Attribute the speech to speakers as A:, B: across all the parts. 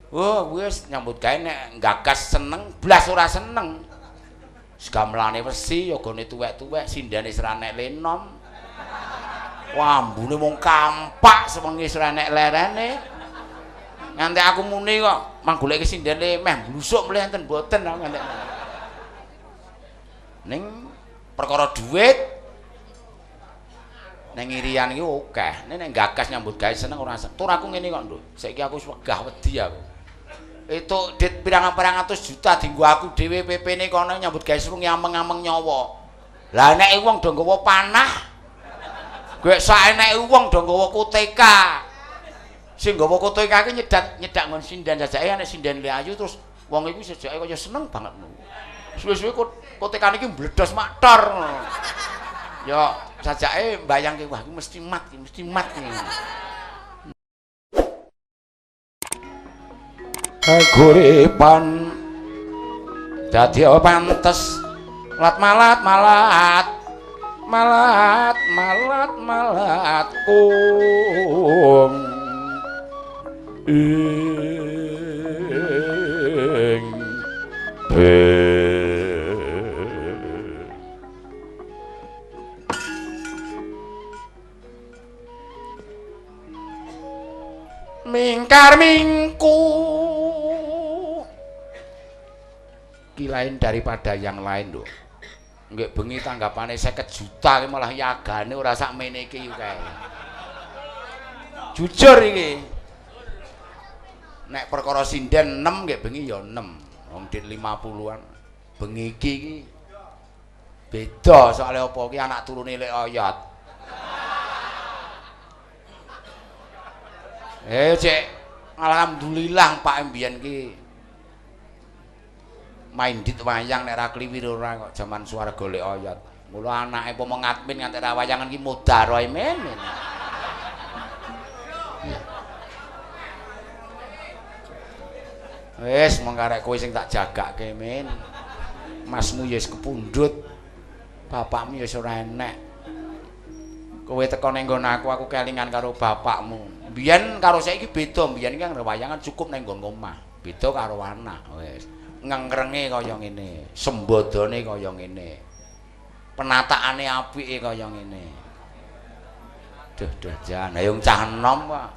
A: Oh, wis nyambut gawe nek gagas seneng, blas ora seneng. Segamlane wesi, yogane tuwek-tuwek, sindane seranek lenom. Wambune mung kampak sewengi seranek lerene. Nganti aku muni kok manggoleki sindane meh blusuk mlih enten mboten nganti. Ning perkara dhuwit ning irian iki akeh. Nek gagas nyambut gawe seneng ora seneng. Tur aku ngene kok, Nduk. Saiki aku wis wegah wedi aku. Itu dit pirang-pirang atus juta dienggo aku dhewe PP-ne kono nyambut gawe serungi ameng-ameng nyawa. Lah nek wong do nggawa panah, gue saeneke wong do nggawa kuteka. Sing nggawa kuteka iki nyedak ngon sindan jajake nek sindan le ayu terus wong iku sejake kaya seneng banget. Suwe-suwe kutekane iki mbledos maktor. Ya sajake mbayangke wah iki mesti mat iki. Kaguripan dadi pantes malat kung mingkar mingku ki lain daripada yang lain lho. Nggih bengi tanggapane 50 juta ki malah yagane ora sak mene iki kae. Jujur iki. Nek perkara sinden 6 nggih bengi ya 6. Wong dit 50-an. Bengi iki beda soalnya apa ki anak turune lek oyot. Cek alhamdulillah Pak mbiyen ki main dit wayang nek ra kliwir ora kok jaman Swarga lek oyot. Mula anake apa ngadmin nganti ra wayangan ki modar wae men. Wis mong karek kowe sing tak jagake men. Masmu ya wis kepundhut. Bapakmu ya wis ora enek. Kowe teko ning nggon aku kelingan karo bapakmu. Biyen karo saiki beda, biyen iki wayangan cukup ning nggon omah. Beda karo anak wis. Ngengrenge kaya ngene, sembadane kaya ngene. Penataane apike kaya ngene. Duh jan, ayo cah enom kok.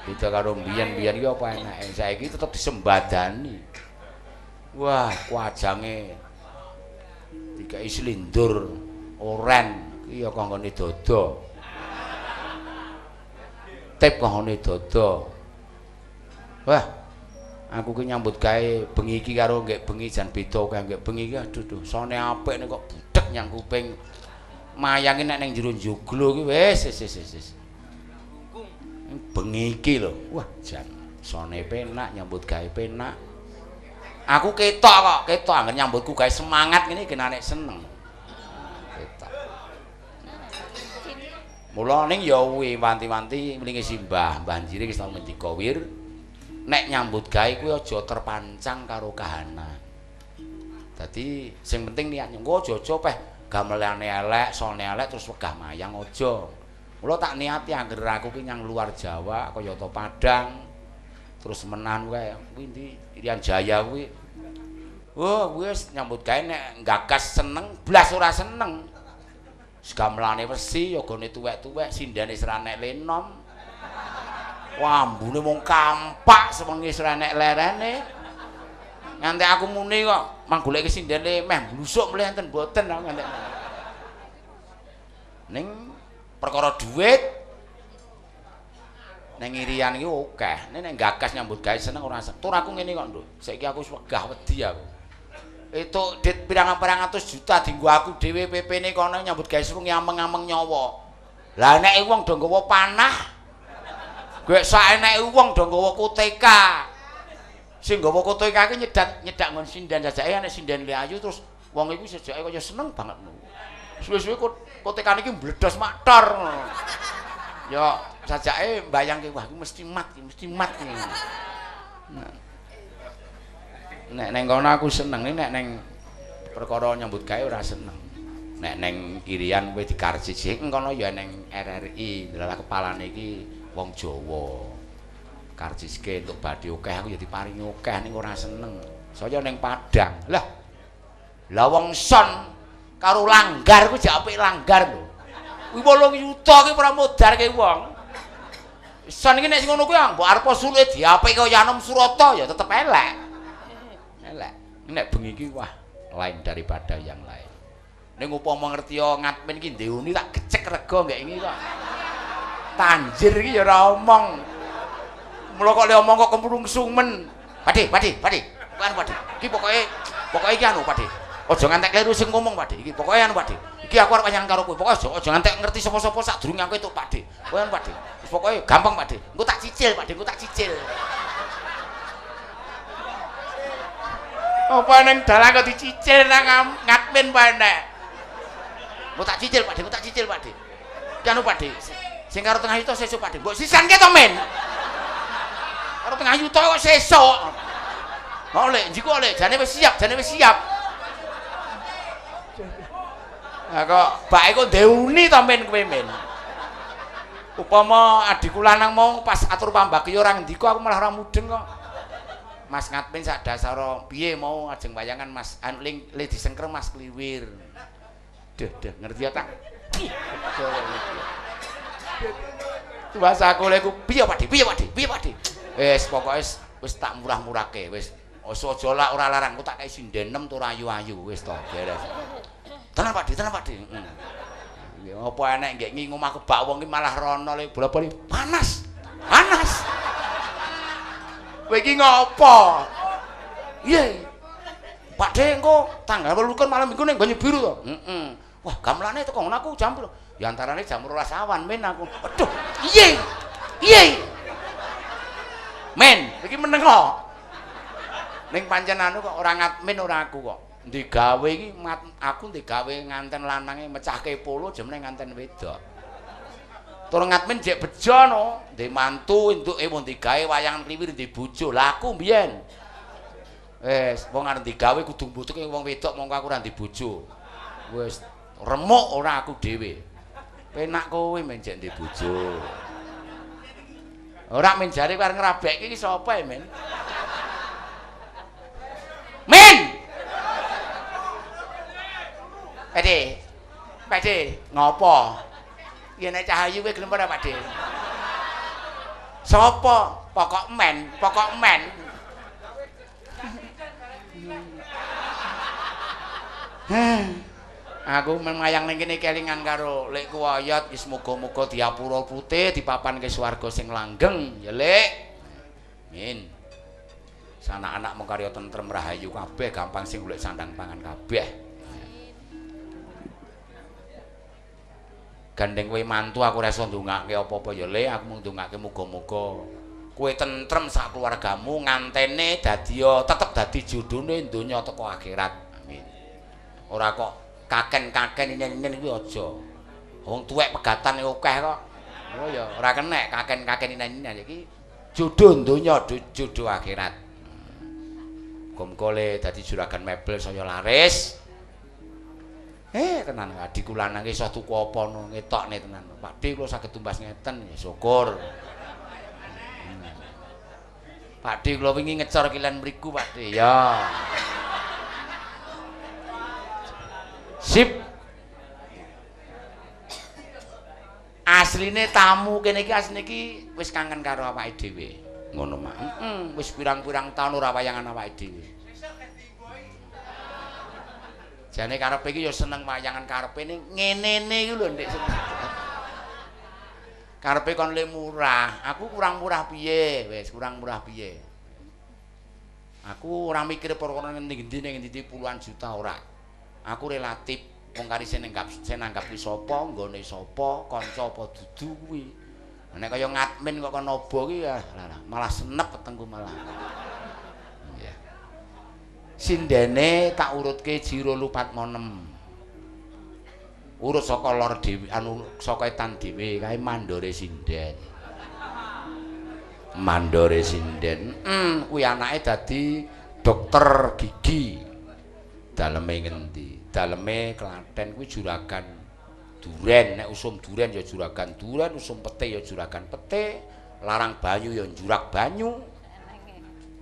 A: Beda karo biyen-biyen iki apa enake. Saiki tetep disembadani. Wah, kuajange dikai slindur oren iki ya kanggone dada. Tip kanggone dada. Wah, aku ki nyambut gawe bengi iki karo nggih bengi jan beda kae nggih bengi iki aduh sone apik nek kok budhek nyang kuping mayange nek ning jero njoglo ki wis bengi iki lho wah jan sone penak nyambut gawe penak aku ketok angen nyambutku gawe semangat ngene genane seneng ketok mula ning ya kuwi wanti-wanti mlingi simbah banjire wis tau ngendika wir nek nyambut gawe kuwi aja terpancang karo kahanan. Dadi sing penting niat engko aja peh gamelane elek, sone elek terus wegah mayang aja. Mula tak niati anggere aku ki nyang luar Jawa kaya to Padang. Terus menan wae kuwi ndi Irian Jaya kuwi. Oh, wis nyambut gawe nek gagas seneng, blas ora seneng. Segamlane wesi, yogane tuwek-tuwek, sindane seranek lenom. Wambune mung kampak sewengi srenek lerene. Nganti aku muni kok manggoleki sindene meh blusuk mlih enten mboten nganti. Ning perkara dhuwit ning irian iki akeh. Nek gagas nyambut gawe seneng ora seneng. Tur aku ngene kok, Nduk. Saiki aku wis wegah wedi aku. Itu dit pirang-pirang atus juta dienggo aku dhewe PP-ne kono nyambut gawe serungi ameng-ameng nyawa. Lah nek wong do nggawa panah gue saeneke wong do nggawa kuteka. Sing nggawa kuteka iki nyedak ngon sindan jajake nek sindan le ayu terus wong iku sejake kaya seneng banget. Suwe-suwe kutekane iki mbledos maktor. Ya sajake mbayangke wah iki mesti mat iki. Nek ning kono aku seneng, nek ning perkara nyambut gawe ora seneng. Nek ning irian kowe dikarjiji kono ya ning RRI, lha kepalane iki wong Jawa. karciske entuk badhe akeh aku ya diparingi akeh ning ora seneng. Saya ning Padang. Lah wong son karo langgar ku jek apik langgar lho. Kuwi 8 yuta ki ora modarke wong. Son iki nek sing ngono kuwi mbok arep sulit diapik kaya Yanom Surata ya tetep elek. Elek. Nek bengi iki wah lain daripada yang lain. Ning upama ngerti yo ngatmen iki ndeuni tak gecek rega nggak iki kok. Tanjir iki ya ora omong. Mula kok le omong kok kemrungsungen. Pakde. Bukan Pakde. Iki pokoke iki anu Pakde. Aja ngantek kleru sing ngomong Pakde. Iki pokoke anu Pakde. Iki aku arep wayang karo kowe. Pokoke aja ngantek ngerti sapa-sapa sadurunge aku entuk Pakde. Kowe anu Pakde. Wis pokoke gampang Pakde. Engko tak cicil Pakde, engko tak cicil. Apa nang dalan kok dicicil nang ngatmen wae nek. Engko tak cicil Pakde, engko tak cicil Pakde. Ki anu Pakde. Sing karo tengah yuta sesuk Pakde. Mbok sisanke to men. Karo tengah yuta kok sesuk. Oleh, njiko oleh, jane wis siap. Lah kok bake kok ndeuni to men kowe men. Upama adikku lanang mau pas atur pambagya ora ngendika aku malah ora mudeng kok. Mas Ngatmen sak dasara piye mau ajeng wayangan Mas anu le disengker Mas Kliwir. Duh ngerti ya tak. Bahasaku leku piye Pakde? Wis pokoke wis tak murah-murahke wis. Aja lak ora larang ku tak kei sinden 6 tur ayu-ayu wis to beres. Tenan Pakde. Ya apa enek nggih ngi omah kebak wong ki malah rono le bola-bali panas. Kowe iki ngopo? Piye? Pakde engko tanggal 8 malam minggu ning Banyu Biru to? Heeh. Wah, gamelane teko ngono aku jam piro? Ya antarane jam 12 awan men aku. Aduh, piye? Men, iki meneng kok. Ning pancen anu kok ora ngatmen ora aku kok. Digawe iki aku digawe nganten lanange mecahke polo jemene nganten wedok. Tur ngatmen jek bejo no, ndek mantu entuke wong digawe wayangan Kliwir ndek bojo. Lah aku mbiyen wis wong arep digawe kudu mbutuke wong wedok mongko aku ora ndek bojo. Wis remuk ora aku dhewe. Penak kowe men jek ndek bojo. Ora men jare arep ngrabekke iki sapa men? Men. Pakde, ngopo? Yen nek Cahayu kowe gelem ora Pakde? Sapa? Pokok men. Aku memayang ning kene kelingan karo Lek Kuwayat wis muga-muga diapura putih dipapanke swarga sing langgeng ya Lek. Amin. Sanak-anak mung karya tentrem rahayu kabeh gampang sing golek sandang pangan kabeh. Gandeng kowe mantu aku ora iso ndongake apa-apa ya Le, aku mung ndongake muga-muga kowe tentrem sak keluargamu ngantene dadi tetep dadi jodhone donya teko akhirat. Amin. Ora kok kaken-kaken inen-inen kuwi aja. Wong tuwek pegatane akeh kok. Oh ya ora kenek kaken-kaken inen-inen iki jodho donya jodho akhirat. Muga-muga Le dadi juragan mebel saya laris. Tenan adikku lanang iso tuku apa no ngetokne tenan. Pakde kula saged tumbas ngeten ya syukur. Pakde kula wingi ngecor kilen mriku Pakde ya. Sip. Asline tamu kene iki asline iki wis kangen karo awake dhewe. Ngono mak. Wis pirang-pirang taun ora wayangan awake dhewe. Jane karepe iki ya seneng wayangan karepe ning ngene-ne iki lho Ndek. Karepe kon le murah, aku kurang murah piye? Wis kurang murah piye. Aku ora mikir perkara ngendi-endi ning endi puluhan juta ora. Aku relatif wong kari senanggapi sapa, nggone sapa, kanca apa dudu kuwi. Nek kaya ngatmen kok kono aba ki ya malah senep ketengku malah. Sindene tak urutke Jiro Lupatmonem. Urut saka lor dhewe anu saka etan dhewe kae mandore sinden. Mandore sinden. Kuwi anake dadi dokter gigi. Daleme ngendi? Daleme Klaten kuwi juragan Duren. Nek usum duren ya juragan duren, usum pete ya juragan pete, larang banyu ya njurak banyu.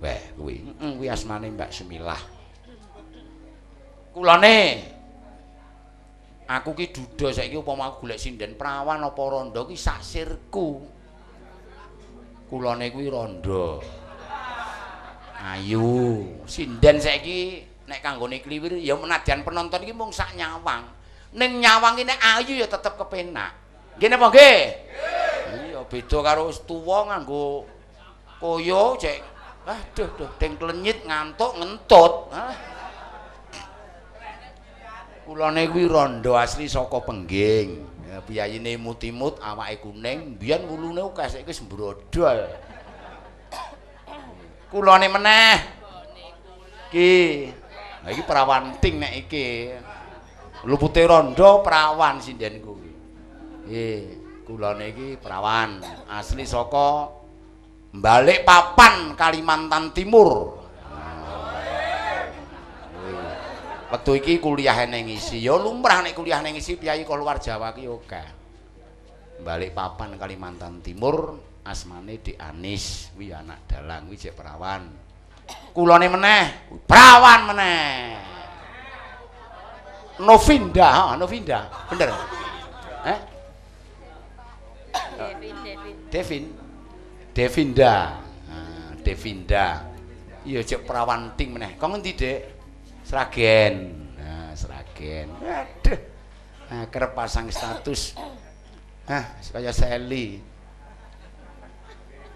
A: Weh kuwi asmane Mbak Semilah. Kulane aku ki duda saiki upama aku golek sinden prawan apa randha ki sak sirku. Kulane kuwi randha. Ayu, sinden saiki nek kanggone kliwir ya menadyan penonton iki mung sak nyawang. Ning nyawang iki nek ayu ya tetep kepenak. Nggih napa nggih? Iya, beda karo wis tuwa nganggo koyo cek. Aduh, deng klenyit ngantuk ngentut. Kulane kuwi randha asli saka Pengging. Ya piyayine imut-imut, awake kuning, mbiyen wulune akeh saiki wis mbrodol. Kulane meneh. Ki. Lah iki perawan ting nek iki. Lupute randha perawan sindenku kuwi. Kulane iki perawan asli saka Balikpapan, Kalimantan Timur. Wektu iki kuliah ning ngisi. Ya lumrah nek kuliah ning ngisi piyayi kok luar Jawa ki akeh. Balikpapan, Kalimantan Timur, asmane Dik Anis. Kuwi anak dalang, kuwi jek perawan. Kulane meneh, perawan meneh. Novinda, bener. Devinda. Devinda. Iya cek perawan ting meneh. Kok ngendi, Dik? Sragen. Nah, Sragen. Aduh. Nah, kerep pasang status. Kaya Sally.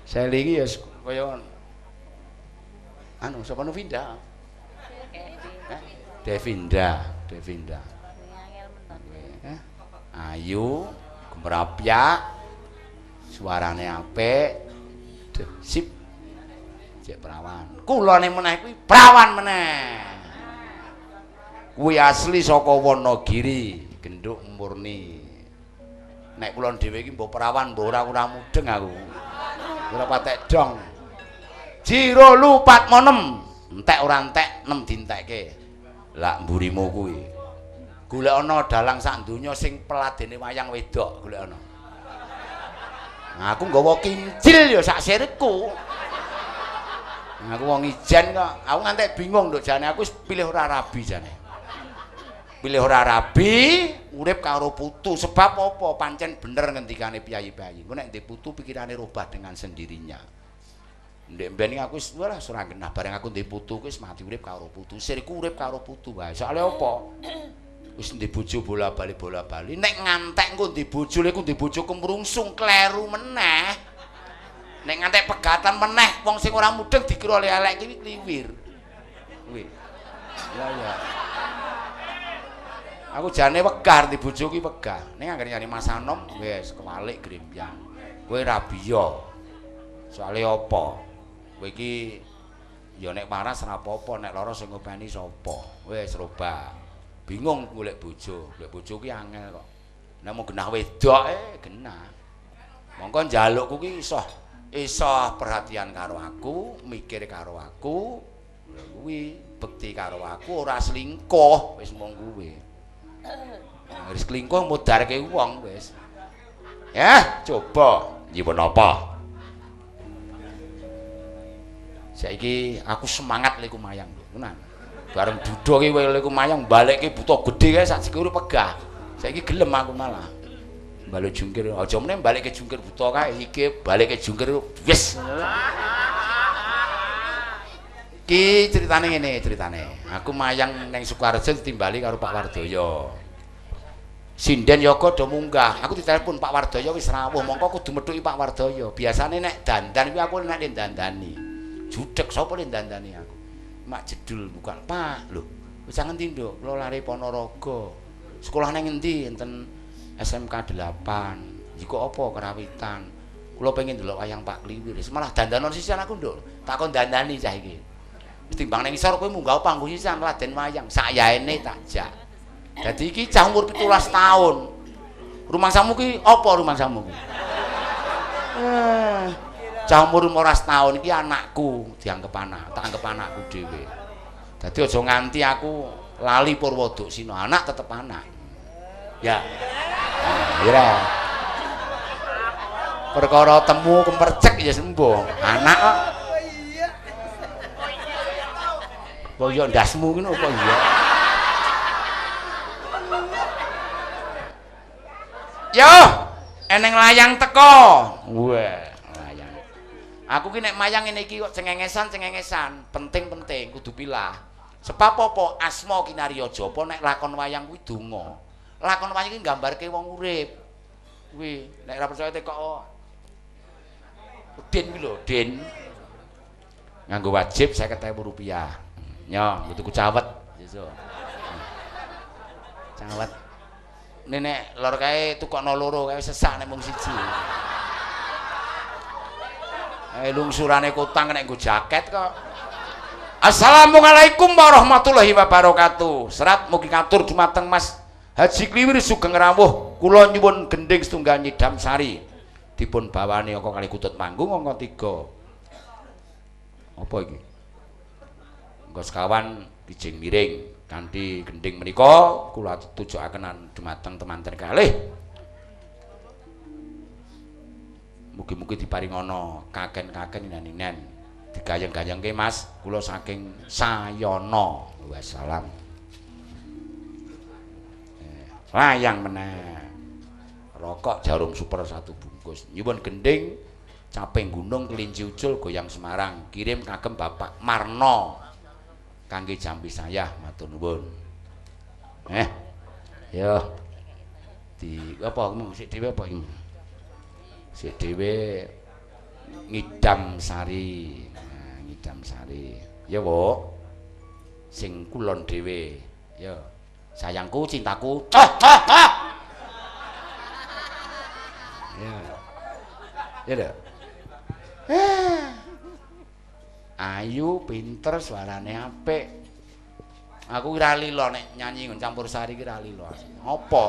A: Sally iki ya kaya sapa Novinda? Devinda. Ayu, gemrapyak, suarane apik. Sip. Cek perawan. Kulane meneh kuwi perawan meneh. Kuwi asli saka Wonogiri, genduk murni. Nek kula dhewe iki mbok perawan mbok ora mudeng aku. Ora patek dong. Jiro lupat monem, entek ora entek nem dintekke. Lah mburimu kuwi. Golek ana dalang sak donya sing peladene wayang wedok, golek ana. Nah, aku nggawa kincil ya sak sirku. Nah, aku wong ijen kok. Aku ngantek bingung nduk jane aku wis pilih ora rabi jane. Pilih ora rabi, urip karo putu sebab apa? Pancen bener ngendikane piyayi-piyayi. Engko nek ndek putu pikirane rubah dengan sendirinya. Ndek mben aku wis ora genah bareng aku ndek putu wis mati urip karo putu. Sirku urip karo putu wae. Soale apa? Wis ndek bojo bola-bali. Nek ngantek engko ndek bojo lek ndek bojo kemrungsung kleru meneh. Nek ngantek pegatan meneh wong sing ora mudeng dikira elek iki kliwir. Kuwi. Ya. Aku jane wegah ndek bojo ki wegah. Ning anggere nyari Mas Anom wis kewalik grembyang. Kowe rabiya. Soale apa? Kowe iki ya nek waras ora apa-apa, nek lara sing ngopeni sapa? Wis robah. Bingung golek bojo ki angel kok. Nek mau genah wedok genah. Mongko njalukku ki iso perhatian karo aku, mikir karo aku. Lha kuwi bekti karo aku ora selingkuh, wis mung kuwi. Wis selingkuh mudarke wong wis. Ya, coba nyipun apa? Saiki aku semangat lek mayang lho, tenan. Bareng duda ki wae lek mayang balekke buta gedhe kae sak sikile pegah. Saiki gelem aku malah. Balik jungkir aja meneh balekke jungkir buta kae iki balekke jungkir wis. Ki ceritane ngene ceritane. Aku mayang ning Sukoharjo ditimbali karo Pak Wardoyo. Sinden Yoga do munggah. Aku ditelepon Pak Wardoyo wis rawuh, mongko kudu methuki Pak Wardoyo. Biasane nek dandan kuwi aku nek dandani. Judeg sapa le dandani aku. Mak jedul bukan Pak lho. Wis ngendi nduk? Kula lari Ponorogo. Sekolah nang endi? Enten SMK 8. Iku apa kerawitan. Kula pengen ndelok wayang Pak Kliwir. Malah dandanan sisan aku nduk. Takon dandani cah iki. Timbang ning isor kowe munggah panggung sisan laden wayang. Sakyaene tak jak. Dadi iki cah umur 17 tahun. Rumangsamu ki apa rumangsamu ki? Cah umur 15 tahun iki anakku dianggep anak, tak anggap anakku dhewe. Dadi aja nganti aku lali Purwodoksina, anak tetep anak. Ya. Ira. Perkara temu kempercek ya sembuh. Anak kok. Kok yo ndasmu ngono apa iya? Yo, eneng layang teko. Wah, layang. Aku ki nek mayang ngene iki kok cengengesan, penting-penting kudu pilah. Sebab apa asma kinarya japa nek lakon wayang kuwi donga. Lakon wayang iki nggambarke wong urip. Kuwi nek ora percaya teko Den kuwi lho, Den. Nganggo wajib 50.000 rupiah. Nyo, tuku cawet sesuk. Cawet. Nenek lor kae tukokno loro kae sesak nek mung siji. Lungsurane kutang nek nggo jaket kok. Assalamualaikum warahmatullahi wabarakatuh. Serat mugi katur dumateng Mas Haji Kliwir Sugeng Rawuh. Kula nyuwun gending setunggal nyidam sari. Dipun bawani angka kali kutut manggung angka 3. Apa iki? Angka sekawan bijing miring kanthi gending menika kula tujukaken dumateng temanten kalih. Mugi-mugi diparingono kaken-kaken inen-inen. Digayeng-gayengke Mas, kula saking Sayana. Wassalam. Layang meneh. Rokok jarum super 1 bungkus. Nyuwun gending caping gunung kelinci ucul goyang Semarang. Kirim kagem Bapak Marno. Kangge jambi saya matur nuwun. Yo. Di apa sik dhewe apa iki? Sik dhewe ngidam sari. Nah, ngidam sari. Ya, Bu. Sing kulon dhewe. Ya. Sayangku, cintaku. Ya. Ya dah. Ayu, pinter, suarane apik. Aku ora lilo nek nyanyi campur sari ki ora lilo. Apa?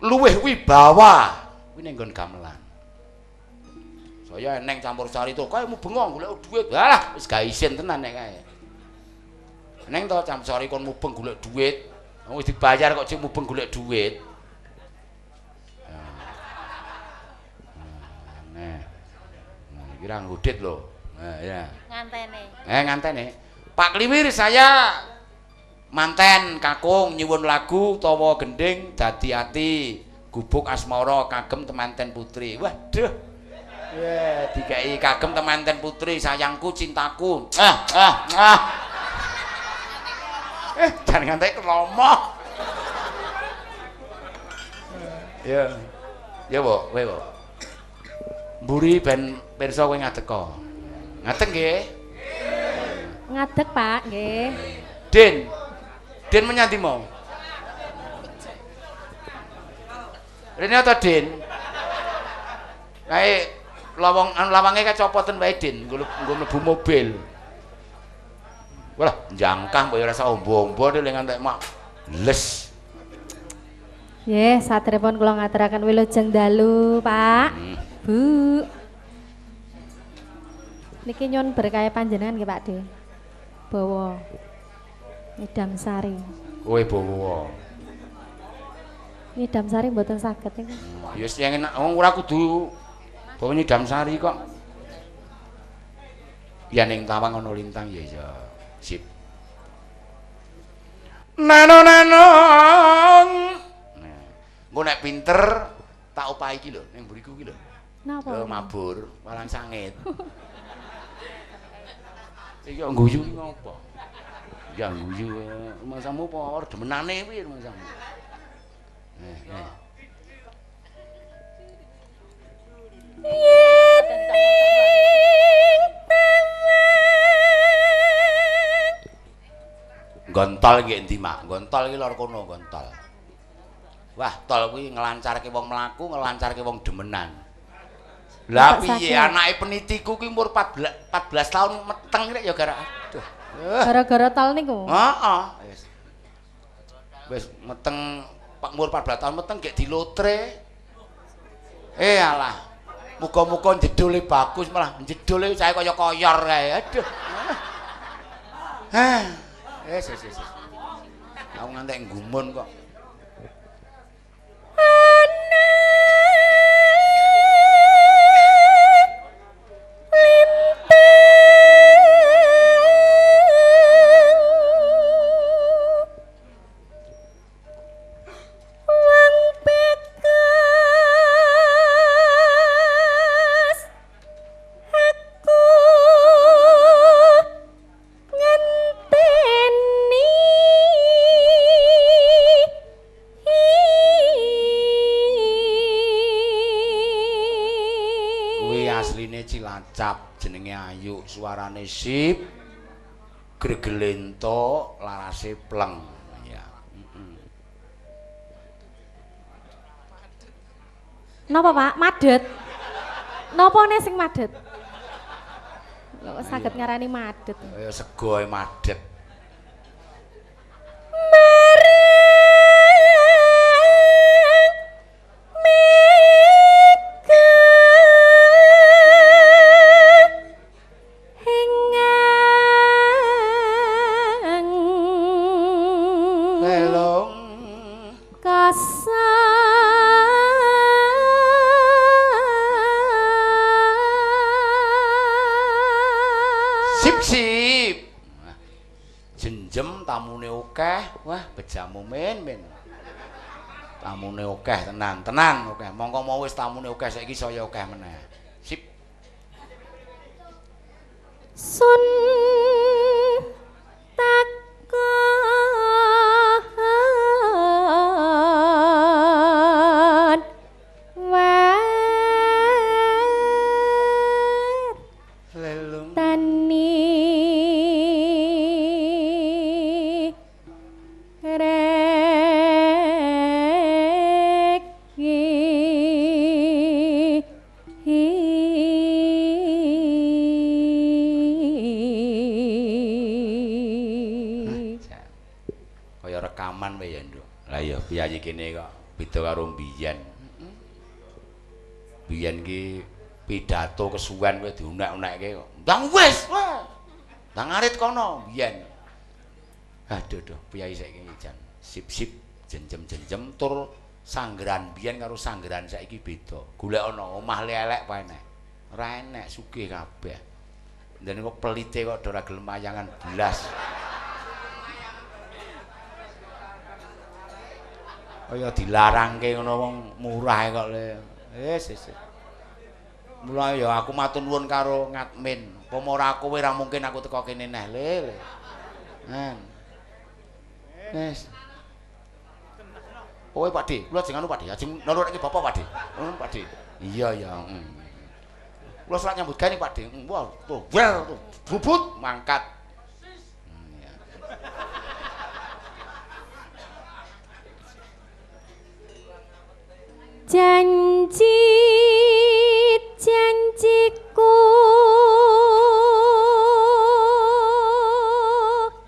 A: Luwih wibawa kuwi ning nggon gamelan. Saya eneng campur sari to, kae mubeng golek dhuwit. Alah, wis gak isin tenan nek kae. Eneng to campur sari kon mubeng golek dhuwit. Wis dibayar kok cek mubeng golek dhuwit. Nah, iki ra ngudit lho. Nah, ya.
B: Ngantene.
A: Ngantene. Pak Kliwir saya manten kakung nyuwun lagu utawa gending dadi ati gubuk asmara kagem temanten putri. Waduh. Wah, dikai kagem temanten putri sayangku cintaku. Jan ngantek kelomoh. Ya. Ya, Bu, kowe, Bu. Mburi ben pirsa kowe ngadeka. Ngadeg nggih?
B: Ngadeg, Pak, nggih.
A: Den menyang ndi mau? Rene ta, Den? Kae lawange kacopoten wae, Den, nggo mlebu mobil. Walah, njangkah mbok ora usah ombo-ombo nek ngantek mak les.
B: Nggih, satripun kula ngaturaken wilujeng dalu, Pak. Bu. Niki nyuwun berkah panjenengan nggih, Pak De. Bawa Ngidam Sari.
A: Kowe bawa.
B: Ngidam Sari mboten saged niku.
A: Ya wis enak, wong ora kudu bawa Ngidam Sari kok. Ya ning tawang ana lintang ya ya. Sip. Nano. Nah, engko nek pinter tak opahi iki lho ning mburiku iki lho.
B: Napa?
A: Mabur, walang sangit. Iki kok guyu iki ngopo? Ya guyu rumahmu apa ora demenane piye rumahmu? Gontol nggih endi, Mak? Gontol iki lor kono, gontol. Wah, tol kuwi ngelancarke wong mlaku, ngelancarke wong demenan. Lah piye anake penitiku ki umur 14 tahun meteng rek ya gara aduh.
B: Gara-gara tol niku.
A: Heeh. Wis meteng umur 14 tahun meteng gek dilotre. Alah. Muga-muga jedule bagus malah jedule saya kaya koyor kae. Aduh. Wis. Aku ngantek nggumun kok. Acap jenenge ayu, suarane sip. Gregele entuk, larase pleng. Ya.
B: Napa Pak? Madet. Napa ne sing madet? Lho kok saged ngarani madet.
A: Kaya sego madet. Wah, bejamu men. Tamune akeh tenan akeh. Mongko mau wis tamune akeh saiki saya akeh meneh. Sip.
B: Sun takon
A: lelung
B: tani
A: rekaman wae ya, Nduk. Lah ya piyayi kene kok beda karo mbiyen. Biyen ki pidato kesuwen kowe diunek-unekke kok. Ndang wis. Ndang arit kono biyen. Aduh piyayi saiki jan sip-sip jenjem-jenjem tur sanggeran biyen karo sanggeran saiki beda. Golek ana omah elek apa enek. Ora enek sugih kabeh. Ndene kok pelite kok ora gelem mayangan blas. Kaya dilarangke ngono wong murah kok le. Wis. Mula ya aku matur nuwun karo ngadmin. Pomo ora kowe ora mungkin aku teko kene neh le. Wis. Kowe Pak De, kula jeng anu Pak De, ajeng nurukke bapak Pak De. Pak De. Iya ya. Kula surat nyambut gawe Pak De. Wah, tuh, bubut mangkat.
B: Janjiku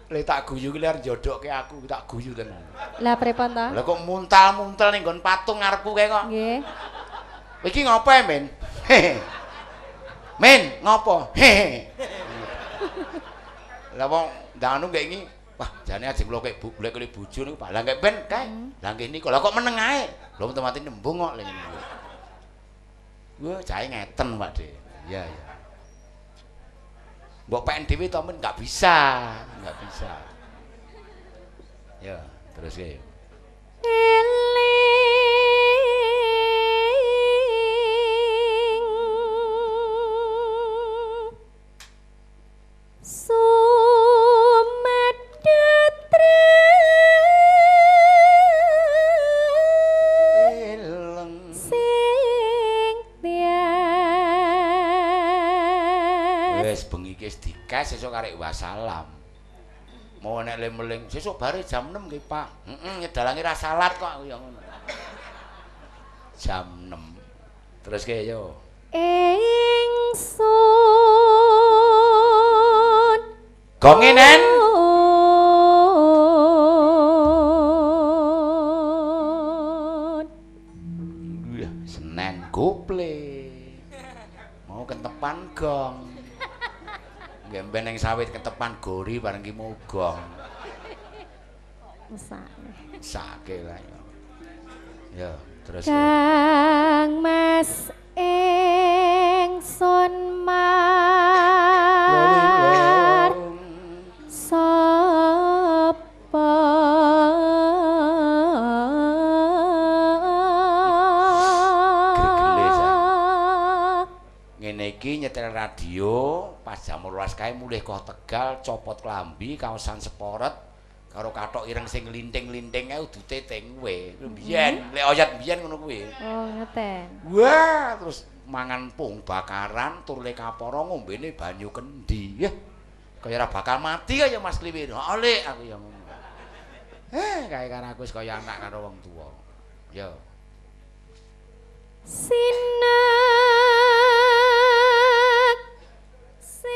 A: le tak guyu ki ler njodokke aku tak guyu tenan.
B: Lah pripun to?
A: Lah kok muntal-muntel ning nggon patung ngarepku kae kok.
B: Nggih.
A: Iki ngopo men? Men, ngopo? Lah wong ndanu kek iki wah jane ajeng kula kek golek bojo niku lah kek ben kae. Lah nggih niku lah kok meneng ae. Lho mati nembung kok lha niku. Wah, jae ngeten Pak De. Iya. Mbok PN dhewe to men enggak bisa. Ya, terus ya. Sesuk karek wassalam. Mau nek lemeling sesuk bare jam 6 nggih, Pak. Nyedalangi ra salat kok ya ngono. Jam 6. Terus ke yo.
B: Ingsun.
A: Gongenen. Senen gople. Mau kentepan gong. Gemben yang sawit ketepan gori bareng ki mogong. Sake lah ya. Ya, terus
B: Kang Mas ingsun mar sapa ngene iki
A: nyetel radio pas jam 12 kae mulih kok Tegal copot klambi kaosan sport karo kathok ireng sing linting-linting ae udute teng kowe. Biyen lek oyat biyen ngono kuwi.
B: Oh, ngeten.
A: Wah, terus mangan pung bakaran tur le kapara ngombene banyu kendi. Ya. Kaya ora bakal mati kaya Mas Kliwir. Oleh aku ya ngono. Kae kan aku wis kaya anak karo wong tuwa. Ya.
B: Sinak sen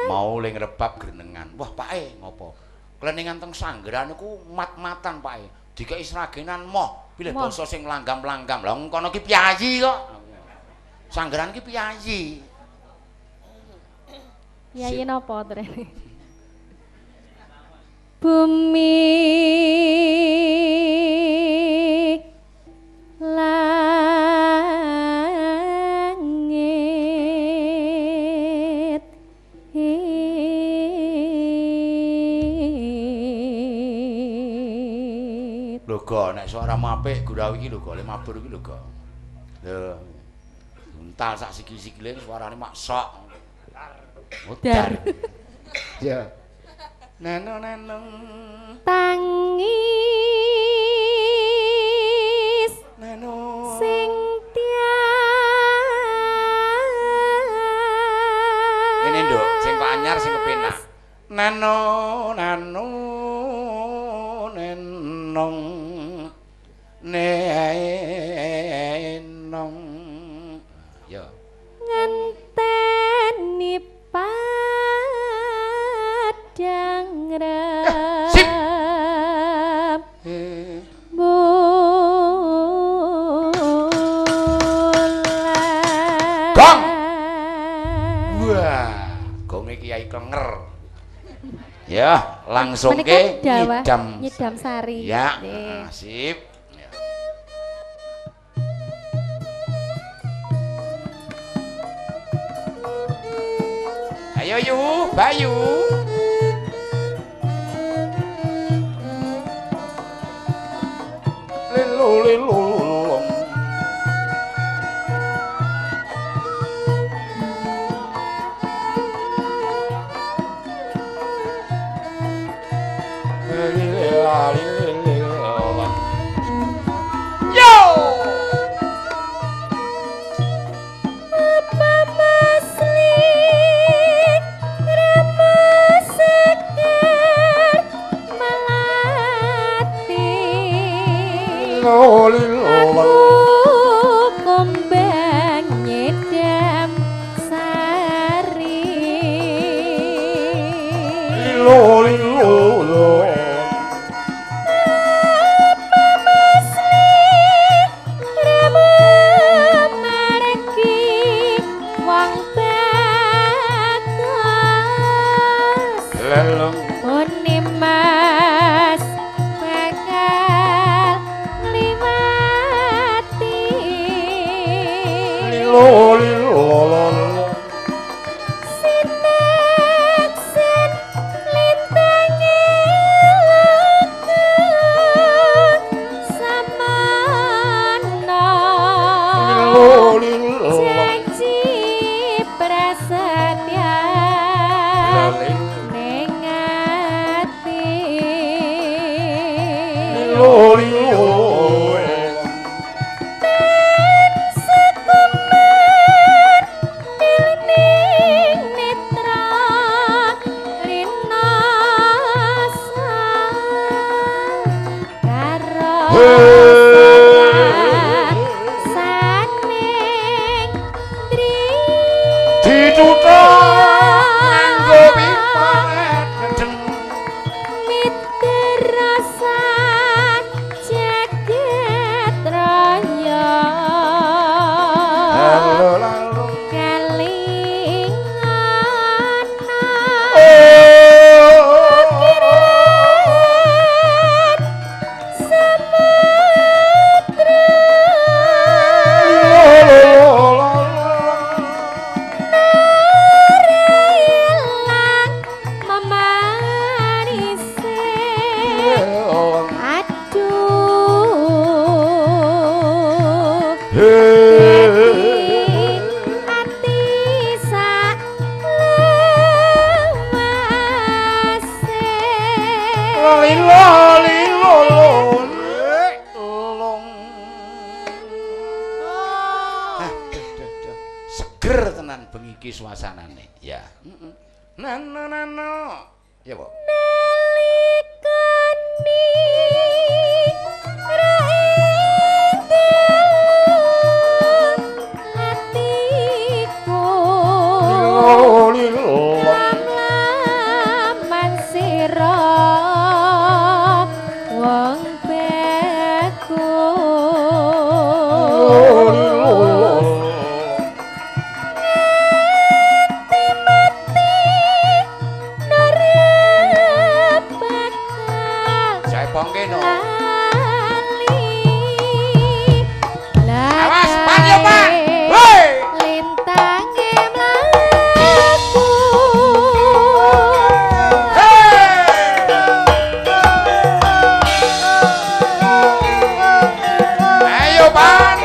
A: mau ling rebab grenengan. Wah, Pake, ngopo? Kleningan teng sanggeran niku mat-matan, Pake. Dikeki sragenan moh, pilih basa sing langgam-langgam. Lah kono ki piyayi kok. Sanggeran ki piyayi.
B: Piyayi napa terene? Bumi langit
A: lho go nek suaramu apik gurawi iki lho go le mabur iki lho go lho untal sak sikil-sikile suarane mak sok
B: dar
A: ya neneng
B: tangis
A: neno
B: sing
A: ini nduk sing kok anyar sing kepenak neno nenong nenong ya
B: ngenteni padang
A: sip gong wah gonge Kiai Klenger ya langsung ke
B: nyidam sari
A: ya sip ya. Ayo yu Bayu lilo
B: kombang nyedam sari Mas bakal ngliwati sinak sen lintange samana janji prasetya
A: Lilo seger tenan bengi iki suasanane. Ya. Heeh. Nano. Ya, Pak.
B: Nalikani laman sira wong beku
A: Awas, pan yo, Pak. Hei!
B: Lintange mlaku.
A: Ayo, pan.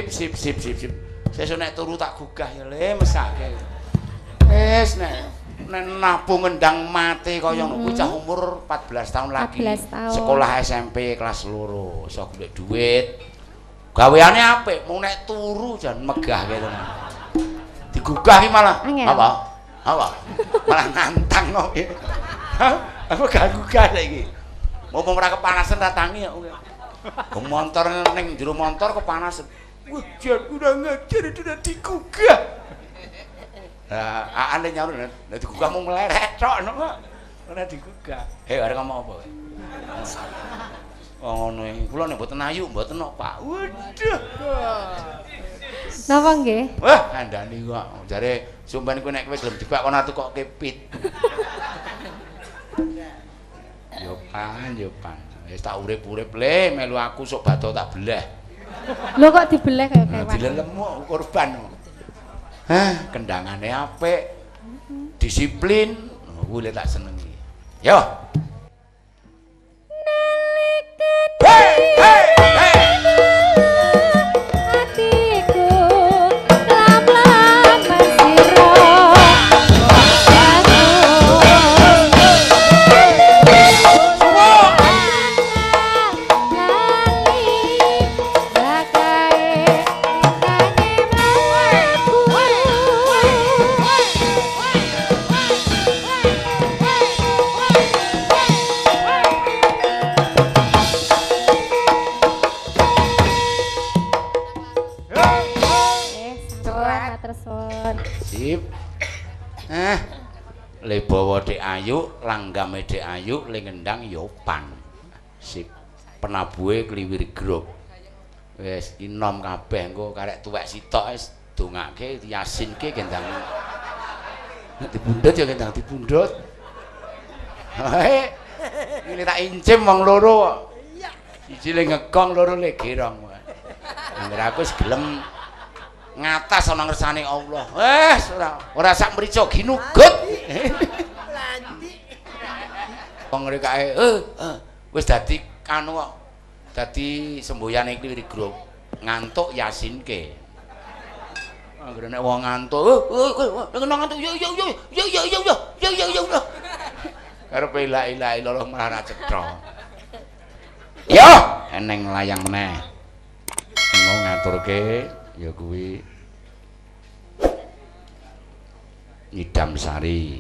A: Sip. Sesuk nek turu tak gugah ya le mesake. Wis nek nabu ngendang mati kaya ngono kuwi cah umur 14 tahun lagi.
B: 14 tahun.
A: Sekolah SMP kelas 2, iso golek duit. Gaweane apik, mung nek turu jan megah gitu. Digugah iki malah apa? Malah nantang kok. Aku gak gugah saiki. Mumpung ora kepanasan ra tangi kok. Motor ning jero motor kepanasan. Wah, jan kurang ngajar itu udah digugah. Nah, Aan nyaur nek digugah mung mleret tok napa. Ora digugah. Arek ngomong apa kowe? Oh ngono iki. Kula nek mboten ayu mboten kok, Pak. Waduh.
B: Napa nggih?
A: Wah, kandhani kok. Jare sumpen kowe nek kowe gelem dibak kono atu kok kepit. Yo pan. Wis tak urip-urip le melu aku sok bato tak beleh.
B: Lho kok dibeleh kaya kewan.
A: Dilelemu korban. Hah, kendangane apik. Disiplin. Kuwi tak senengi. Yo. Hey!
B: Hatiku lam-lam sira.
A: Sip. Le bawa Dek Ayu, langgame Dek Ayu, le ngendang yopan. Sip. Penabuhe kliwir grup. Wis inom kabeh engko karek tuwek sitok wis dongake yasinke gendang. Nek dipundhut ya gendang dipundhut. Hae. Ini tak incim wong loro kok. Siji le ngekong, loro le gerong. Angger aku wis gelem ngatas ana ngersane Allah. Wes ora sak mrica ginugut. Lanti. Wong rekae wis dadi anu kok. Dadi semboyane iki grup. ngantuk yasinke. Anggere nek wong ngantuk, ngono ngantuk yo. Karepe la ilaha illallah malah ra cetha. Yo, eneng layang meneh. Mau ngaturke ya kuwi Nyidam Sari.